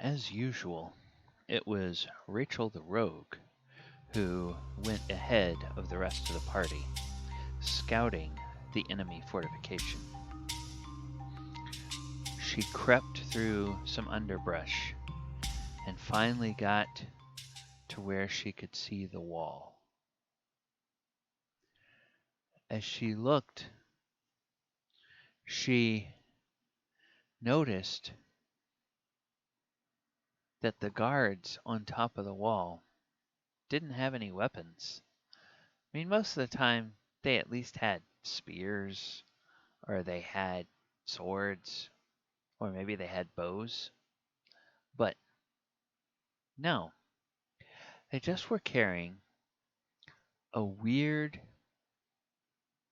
As usual, it was Rachel the Rogue who went ahead of the rest of the party, scouting the enemy fortification. She crept through some underbrush and finally got to where she could see the wall. As she looked, she noticed that the guards on top of the wall didn't have any weapons. I mean, most of the time, they at least had spears, or they had swords, or maybe they had bows. But no, they just were carrying a weird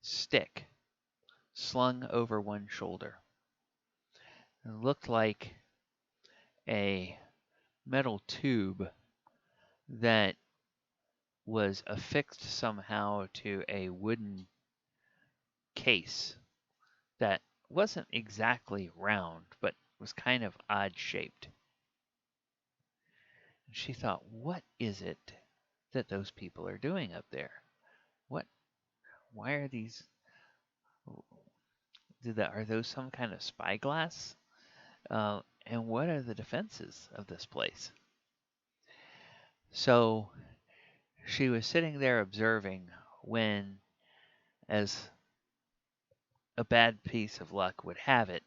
stick slung over one shoulder. It looked like a metal tube that was affixed somehow to a wooden case that wasn't exactly round, but was kind of odd shaped. And she thought, what is it that those people are doing up there? What? Why are these? Are those some kind of spyglass? And what are the defenses of this place? So she was sitting there observing when, as a bad piece of luck would have it,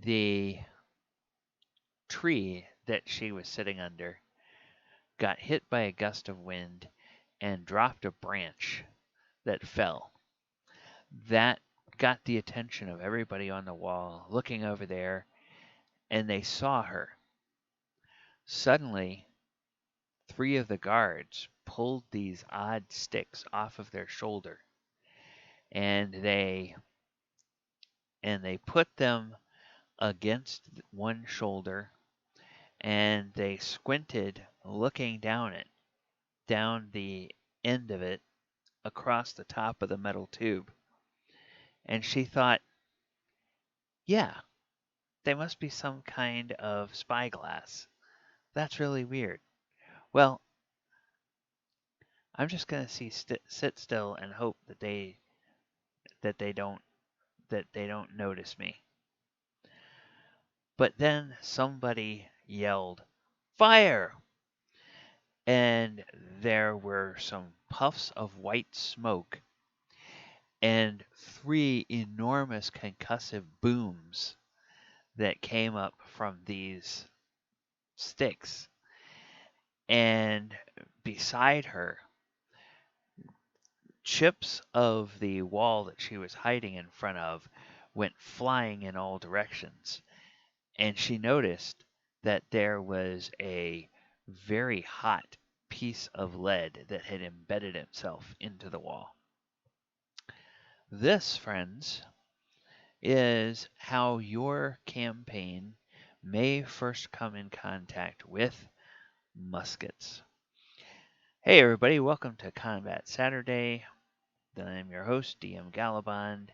the tree that she was sitting under got hit by a gust of wind and dropped a branch that fell. That got the attention of everybody on the wall looking over there, and they saw her. Suddenly, three of the guards pulled these odd sticks off of their shoulder, and they put them against one shoulder, and they squinted looking down the end of it across the top of the metal tube. And she thought, yeah, they must be some kind of spyglass. That's really weird. Well, I'm just gonna sit still and hope that that they don't that they don't notice me. But then somebody yelled, "Fire!" And there were some puffs of white smoke and three enormous concussive booms that came up from these sticks. And beside her, chips of the wall that she was hiding in front of went flying in all directions. And she noticed that there was a very hot piece of lead that had embedded itself into the wall. This, friends, is how your campaign may first come in contact with muskets. Hey everybody, welcome to Combat Saturday. I'm your host, DM Gallibond.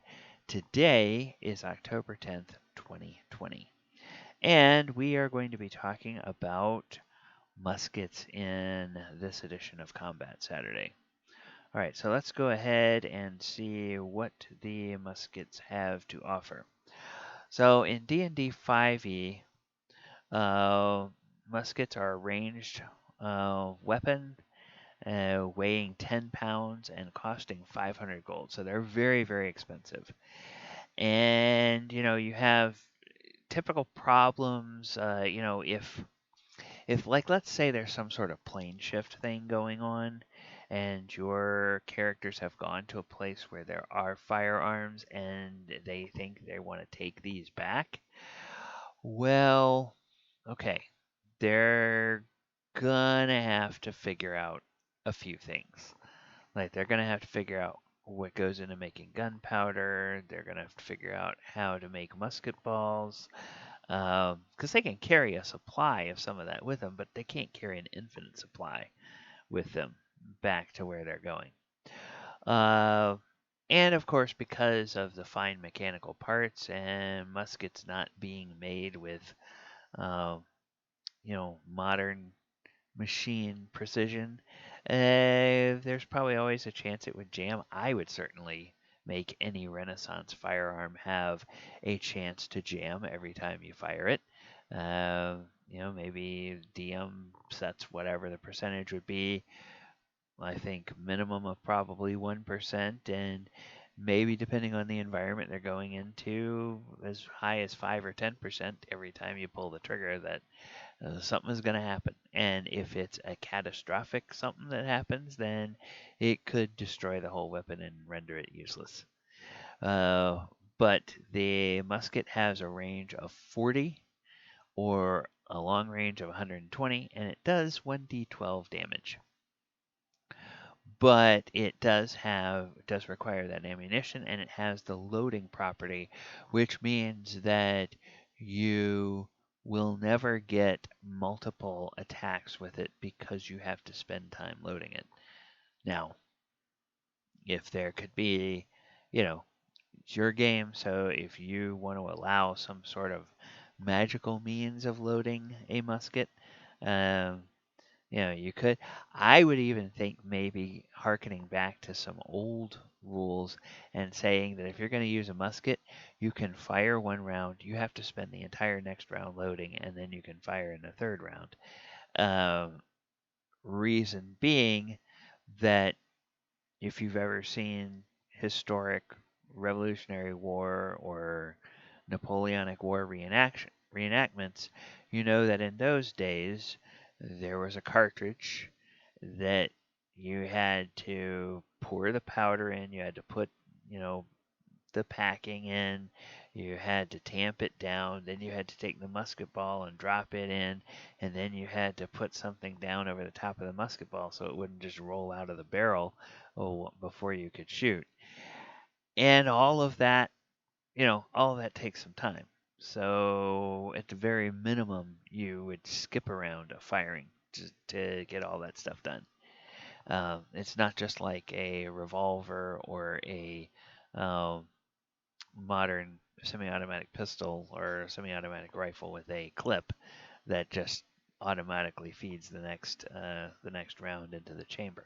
Today is October 10th, 2020. And we are going to be talking about muskets in this edition of Combat Saturday. All right, so let's go ahead and see what the muskets have to offer. So in D&D 5e, muskets are a ranged weapon weighing 10 pounds and costing 500 gold. So they're very, very expensive. And, you have typical problems, if like, let's say there's some sort of plane shift thing going on, and your characters have gone to a place where there are firearms and they think they want to take these back, well, okay, they're gonna have to figure out a few things. Like, they're gonna have to figure out what goes into making gunpowder. They're gonna have to figure out how to make musket balls. Because they can carry a supply of some of that with them, but they can't carry an infinite supply with them back to where they're going. And of course, because of the fine mechanical parts and muskets not being made with um, modern machine precision, there's probably always a chance it would jam. I would certainly make any Renaissance firearm have a chance to jam every time you fire it. Maybe DM sets whatever the percentage would be. I think minimum of probably 1%, and maybe depending on the environment they're going into, as high as 5 or 10% every time you pull the trigger that something is going to happen. And if it's a catastrophic something that happens, then it could destroy the whole weapon and render it useless. Uh, but the musket has a range of 40 or a long range of 120, and it does 1d12 damage. But it does require that ammunition, and it has the loading property, which means that you will never get multiple attacks with it because you have to spend time loading it. Now, if there could be, it's your game, so if you want to allow some sort of magical means of loading a musket, um, you could. I would even think maybe harkening back to some old rules and saying that if you're going to use a musket, you can fire one round. You have to spend the entire next round loading, and then you can fire in the third round. Reason being that if you've ever seen historic Revolutionary War or Napoleonic War reenactments, you know that in those days there was a cartridge that you had to pour the powder in, you had to put, the packing in, you had to tamp it down, then you had to take the musket ball and drop it in, and then you had to put something down over the top of the musket ball so it wouldn't just roll out of the barrel before you could shoot. And all of that takes some time. So at the very minimum, you would skip around a firing to get all that stuff done. It's not just like a revolver or a um, modern semi-automatic pistol or semi-automatic rifle with a clip that just automatically feeds the next round into the chamber.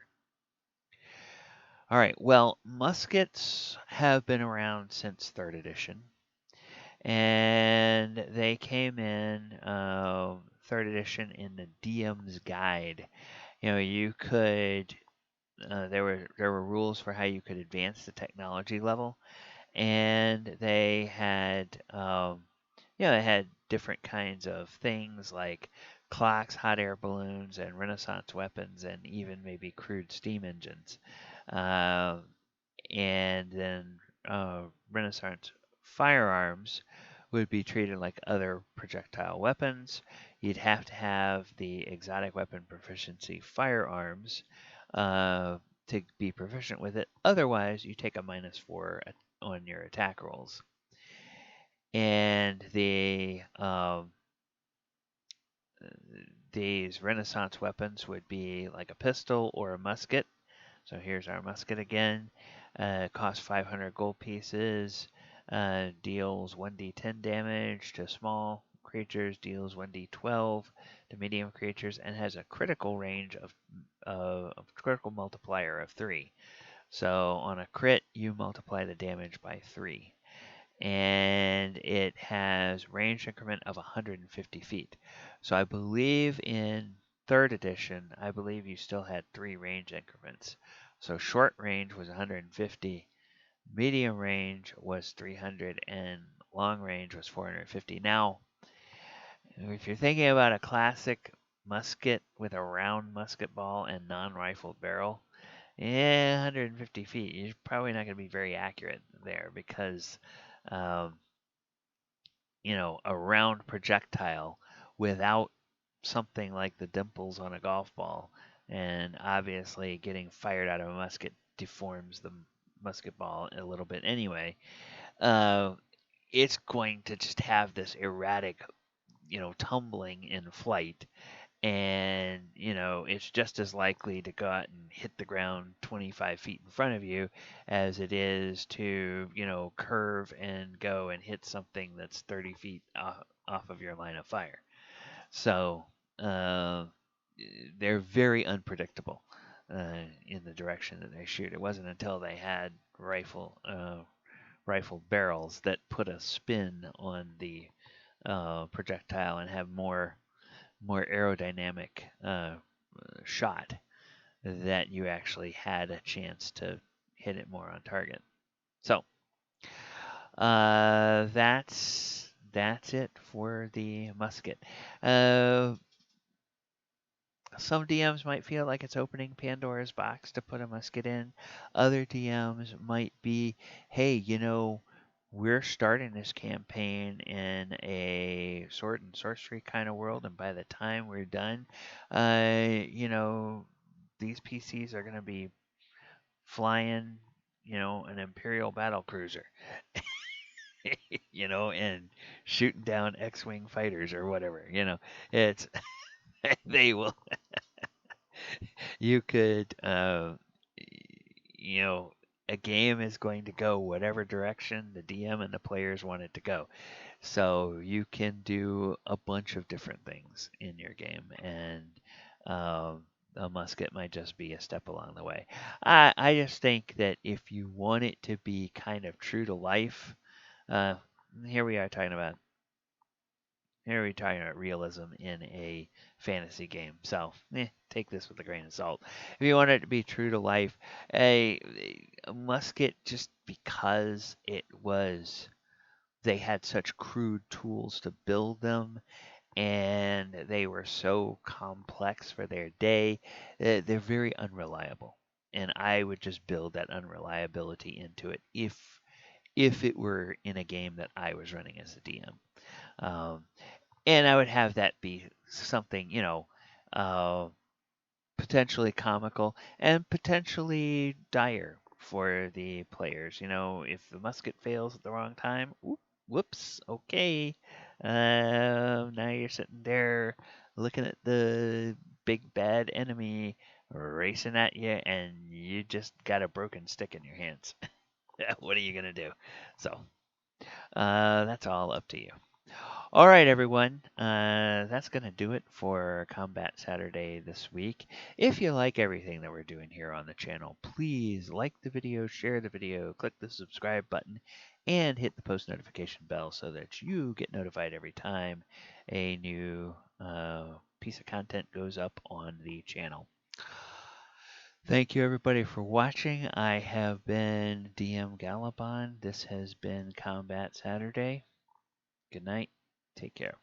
All right. Well, muskets have been around since third edition, and they came in third edition in the DM's guide. You could there were rules for how you could advance the technology level, and they had different kinds of things like clocks, hot air balloons, and Renaissance weapons, and even maybe crude steam engines. Uh, and then Renaissance firearms would be treated like other projectile weapons. You'd have to have the exotic weapon proficiency firearms to be proficient with it. Otherwise, you take a -4 on your attack rolls. And these Renaissance weapons would be like a pistol or a musket. So here's our musket again. Costs 500 gold pieces. Deals 1d10 damage to small creatures. Deals 1d12 to medium creatures, and has a critical range of critical multiplier of 3. So on a crit, you multiply the damage by 3. And it has range increment of 150 feet. So I believe in third edition, I believe you still had 3 range increments. So short range was 150, medium range was 300, and long range was 450. Now, if you're thinking about a classic musket with a round musket ball and non-rifled barrel, 150 feet, you're probably not going to be very accurate there because um, a round projectile without something like the dimples on a golf ball, and obviously getting fired out of a musket deforms the musket ball a little bit anyway. Uh, it's going to just have this erratic, tumbling in flight, and it's just as likely to go out and hit the ground 25 feet in front of you as it is to curve and go and hit something that's 30 feet off of your line of fire. So they're very unpredictable in the direction that they shoot. It wasn't until they had rifle barrels that put a spin on the projectile and have more aerodynamic shot that you actually had a chance to hit it more on target. So that's it for the musket. Uh, some DMs might feel like it's opening Pandora's box to put a musket in. Other DMs might be, hey, we're starting this campaign in a sword and sorcery kind of world, and by the time we're done, these PCs are going to be flying, an Imperial battle cruiser, and shooting down X-wing fighters or whatever. It's they will. You could, you know, a game is going to go whatever direction the DM and the players want it to go. So you can do a bunch of different things in your game, and a musket might just be a step along the way. I just think that if you want it to be kind of true to life, uh, here we are talking about here we're talking about realism in a fantasy game. So take this with a grain of salt. If you want it to be true to life, a musket, just because they had such crude tools to build them, and they were so complex for their day, they're very unreliable. And I would just build that unreliability into it if it were in a game that I was running as a DM. Um, and I would have that be something, uh, potentially comical and potentially dire for the players. If the musket fails at the wrong time, whoops, okay. Now you're sitting there looking at the big bad enemy racing at you, and you just got a broken stick in your hands. What are you gonna do? So that's all up to you. All right, everyone. That's going to do it for Combat Saturday this week. If you like everything that we're doing here on the channel, please like the video, share the video, click the subscribe button, and hit the post notification bell so that you get notified every time a new piece of content goes up on the channel. Thank you, everybody, for watching. I have been DM Gallibond. This has been Combat Saturday. Good night. Take care.